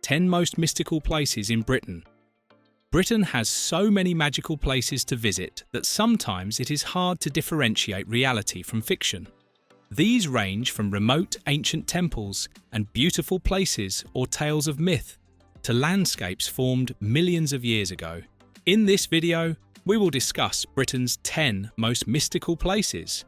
10 most mystical places in Britain. Britain has so many magical places to visit that sometimes it is hard to differentiate reality from fiction. These range from remote ancient temples and beautiful places or tales of myth to landscapes formed millions of years ago. In this video, we will discuss Britain's 10 most mystical places.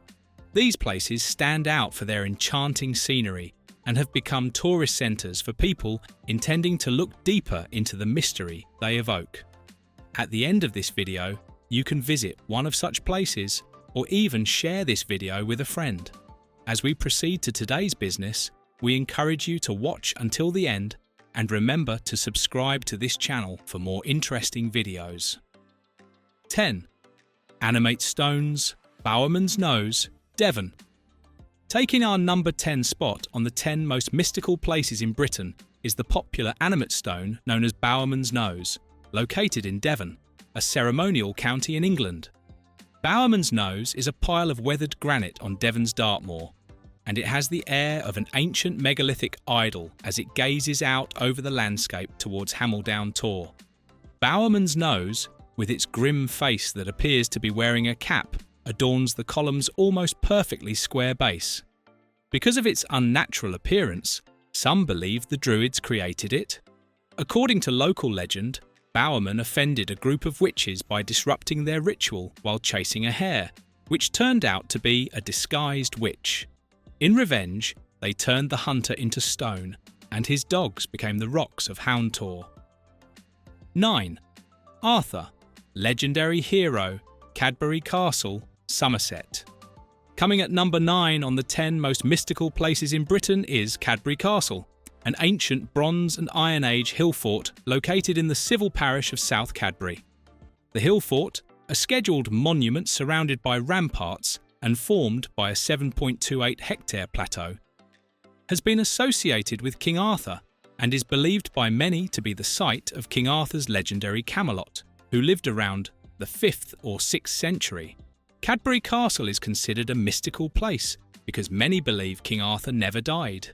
These places stand out for their enchanting scenery and have become tourist centres for people intending to look deeper into the mystery they evoke. At the end of this video, you can visit one of such places or even share this video with a friend. As we proceed to today's business, we encourage you to watch until the end and remember to subscribe to this channel for more interesting videos. 10. Animate Stones, Bowerman's Nose, Devon. Taking our number 10 spot on the 10 most mystical places in Britain is the popular Animate stone known as Bowerman's Nose, located in Devon, a ceremonial county in England. Bowerman's Nose is a pile of weathered granite on Devon's Dartmoor, and it has the air of an ancient megalithic idol as it gazes out over the landscape towards Hameldown Tor. Bowerman's Nose, with its grim face that appears to be wearing a cap, adorns the column's almost perfectly square base. Because of its unnatural appearance, some believe the Druids created it. According to local legend, Bowerman offended a group of witches by disrupting their ritual while chasing a hare, which turned out to be a disguised witch. In revenge, they turned the hunter into stone, and his dogs became the rocks of Hameldown Tor. 9. Arthur, legendary hero, Cadbury Castle, Somerset. Coming at number 9 on the 10 most mystical places in Britain is Cadbury Castle, an ancient Bronze and Iron Age hillfort located in the civil parish of South Cadbury. The hillfort, a scheduled monument surrounded by ramparts and formed by a 7.28 hectare plateau, has been associated with King Arthur and is believed by many to be the site of King Arthur's legendary Camelot, who lived around the 5th or 6th century. Cadbury Castle is considered a mystical place because many believe King Arthur never died.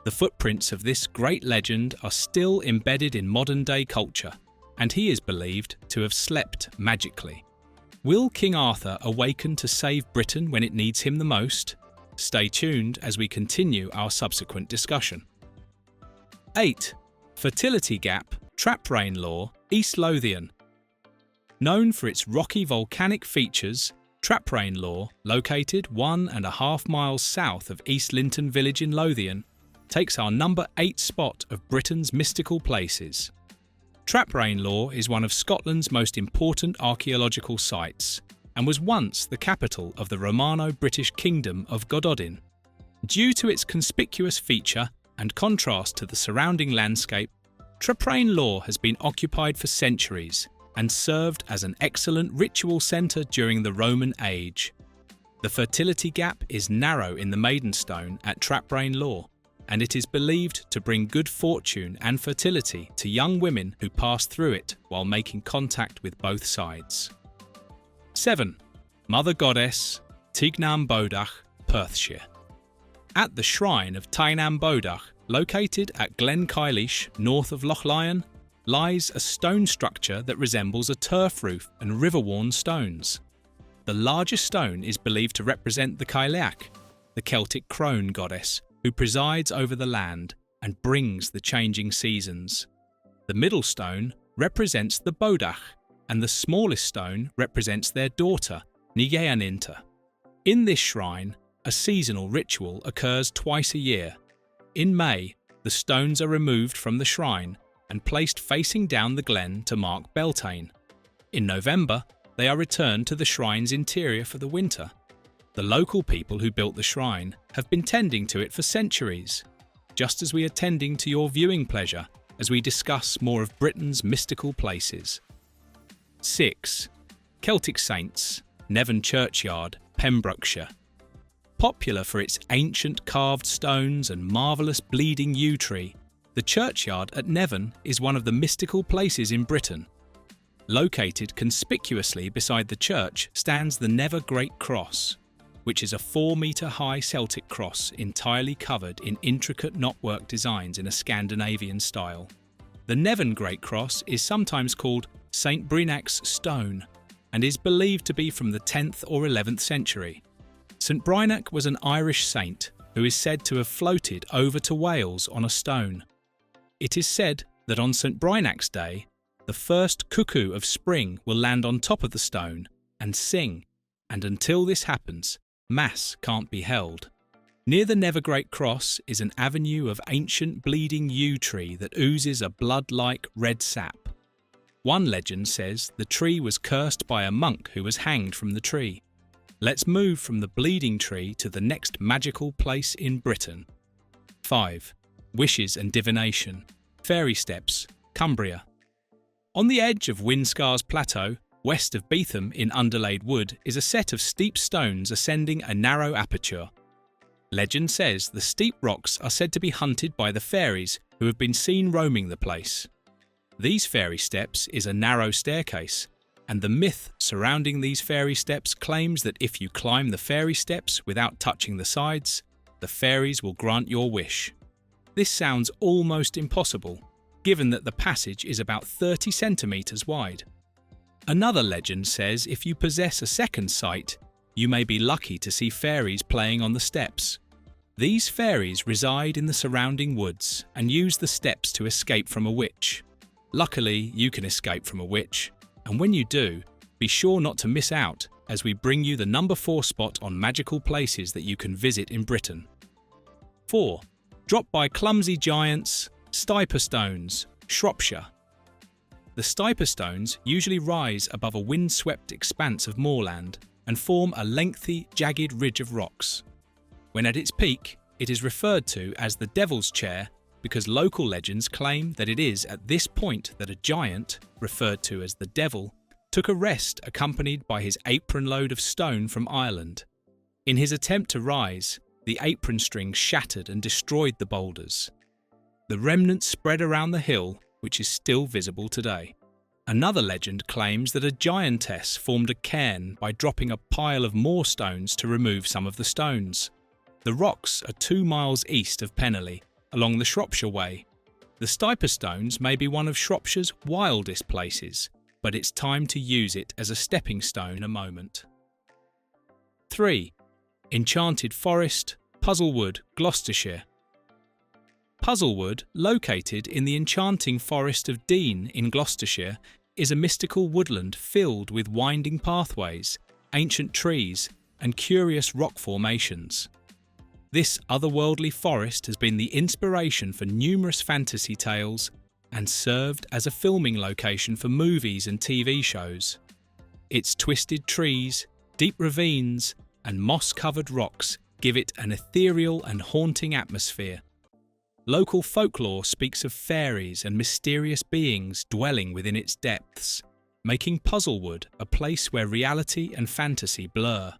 The footprints of this great legend are still embedded in modern-day culture, and he is believed to have slept magically. Will King Arthur awaken to save Britain when it needs him the most? Stay tuned as we continue our subsequent discussion. 8. Fertility Gap, Traprain Law, East Lothian. Known for its rocky volcanic features, Traprain Law, located 1.5 miles south of East Linton village in Lothian, takes our number 8 spot of Britain's mystical places. Traprain Law is one of Scotland's most important archaeological sites and was once the capital of the Romano-British kingdom of Gododdin. Due to its conspicuous feature and contrast to the surrounding landscape, Traprain Law has been occupied for centuries and served as an excellent ritual centre during the Roman age. The fertility gap is narrow in the maiden stone at Traprain Law, and it is believed to bring good fortune and fertility to young women who pass through it while making contact with both sides. 7. Mother Goddess, Teignam Bodach, Perthshire. At the shrine of Teignam Bodach, located at Glen Caelish, north of Lothian, lies a stone structure that resembles a turf roof and river-worn stones. The larger stone is believed to represent the Camelot, the Celtic crone goddess, who presides over the land and brings the changing seasons. The middle stone represents the Bodach, and the smallest stone represents their daughter, Nigeaninta. In this shrine, a seasonal ritual occurs twice a year. In May, the stones are removed from the shrine and placed facing down the glen to mark Beltane. In November, they are returned to the shrine's interior for the winter. The local people who built the shrine have been tending to it for centuries, just as we are tending to your viewing pleasure as we discuss more of Britain's mystical places. 6. Celtic Saints, Devon Churchyard, Pembrokeshire. Popular for its ancient carved stones and marvellous bleeding yew tree, the churchyard at Devon is one of the mystical places in Britain. Located conspicuously beside the church stands the Never Great Cross, which is a 4-metre-high Celtic cross entirely covered in intricate knotwork designs in a Scandinavian style. The Nevern Great Cross is sometimes called St. Brynac's Stone and is believed to be from the 10th or 11th century. St. Brynac was an Irish saint who is said to have floated over to Wales on a stone. It is said that on St. Brynac's Day, the first cuckoo of spring will land on top of the stone and sing, and until this happens, Mass can't be held. Near the Never Great Cross is an avenue of ancient bleeding yew tree that oozes a blood-like red sap. One legend says the tree was cursed by a monk who was hanged from the tree. Let's move from the bleeding tree to the next magical place in Britain. 5. Wishes and divination. Fairy steps, Cumbria. On the edge of Winscar's Plateau, west of Beetham in Underlaid Wood, is a set of steep stones ascending a narrow aperture. Legend says the steep rocks are said to be hunted by the fairies who have been seen roaming the place. These fairy steps is a narrow staircase, and the myth surrounding these fairy steps claims that if you climb the fairy steps without touching the sides, the fairies will grant your wish. This sounds almost impossible, given that the passage is about 30 centimetres wide. Another legend says if you possess a second sight, you may be lucky to see fairies playing on the steps. These fairies reside in the surrounding woods and use the steps to escape from a witch. Luckily, you can escape from a witch, and when you do, be sure not to miss out as we bring you the number 4 spot on magical places that you can visit in Britain. 4. Drop by clumsy giants, Stiper Stones, Shropshire. The Stiper Stones usually rise above a wind-swept expanse of moorland and form a lengthy, jagged ridge of rocks. When at its peak, it is referred to as the Devil's Chair because local legends claim that it is at this point that a giant, referred to as the Devil, took a rest accompanied by his apron load of stone from Ireland. In his attempt to rise, the apron string shattered and destroyed the boulders. The remnants spread around the hill, which is still visible today. Another legend claims that a giantess formed a cairn by dropping a pile of more stones to remove some of the stones. The rocks are 2 miles east of Pennelly, along the Shropshire Way. The Stiper Stones may be one of Shropshire's wildest places, but it's time to use it as a stepping stone in a moment. 3. Enchanted Forest, Puzzlewood, Gloucestershire. Puzzlewood, located in the enchanting Forest of Dean in Gloucestershire, is a mystical woodland filled with winding pathways, ancient trees, and curious rock formations. This otherworldly forest has been the inspiration for numerous fantasy tales and served as a filming location for movies and TV shows. Its twisted trees, deep ravines, and moss-covered rocks give it an ethereal and haunting atmosphere. Local folklore speaks of fairies and mysterious beings dwelling within its depths, making Puzzlewood a place where reality and fantasy blur.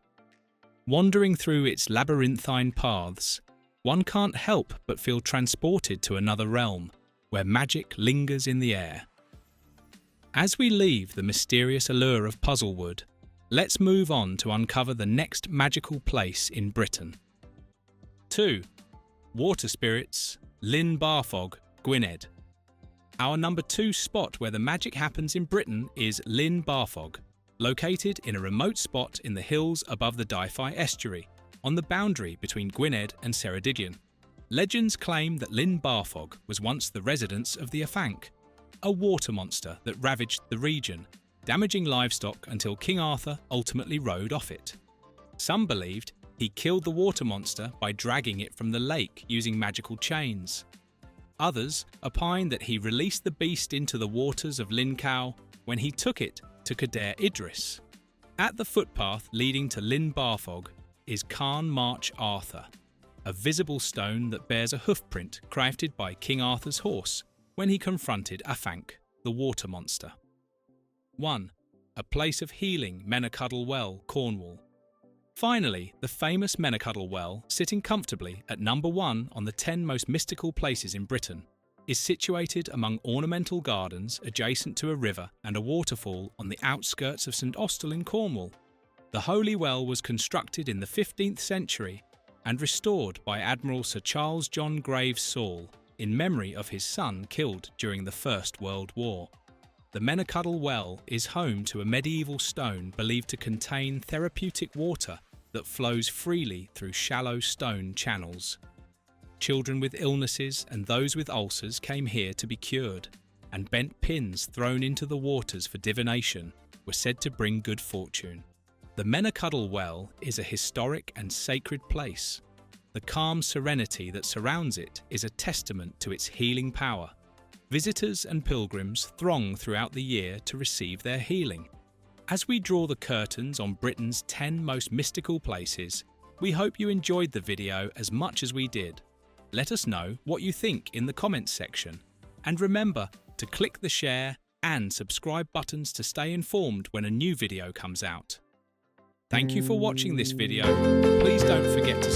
Wandering through its labyrinthine paths, one can't help but feel transported to another realm, where magic lingers in the air. As we leave the mysterious allure of Puzzlewood, let's move on to uncover the next magical place in Britain. 2. Water spirits, Llyn Barfog, Gwynedd. Our number 2 spot where the magic happens in Britain is Llyn Barfog, located in a remote spot in the hills above the Dyfai estuary, on the boundary between Gwynedd and Ceredigion. Legends claim that Llyn Barfog was once the residence of the Afanc, a water monster that ravaged the region, damaging livestock until King Arthur ultimately rode off it. Some believed he killed the water monster by dragging it from the lake using magical chains. Others opined that he released the beast into the waters of Llyn Cow when he took it to Cadair Idris. At the footpath leading to Llyn Barfog is Carn March Arthur, a visible stone that bears a hoofprint crafted by King Arthur's horse when he confronted Afanc, the water monster. 1. A place of healing, Mennacuddle Well, Cornwall. Finally, the famous Mennacuddle Well, sitting comfortably at number 1 on the 10 most mystical places in Britain, is situated among ornamental gardens adjacent to a river and a waterfall on the outskirts of St Austell in Cornwall. The Holy Well was constructed in the 15th century and restored by Admiral Sir Charles John Graves Sawle in memory of his son killed during the First World War. The Menacuttle Well is home to a medieval stone believed to contain therapeutic water that flows freely through shallow stone channels. Children with illnesses and those with ulcers came here to be cured, and bent pins thrown into the waters for divination were said to bring good fortune. The Menacuttle Well is a historic and sacred place. The calm serenity that surrounds it is a testament to its healing power. Visitors and pilgrims throng throughout the year to receive their healing. As we draw the curtains on Britain's 10 most mystical places, we hope you enjoyed the video as much as we did. Let us know what you think in the comments section. And remember to click the share and subscribe buttons to stay informed when a new video comes out. Thank you for watching this video. Please don't forget to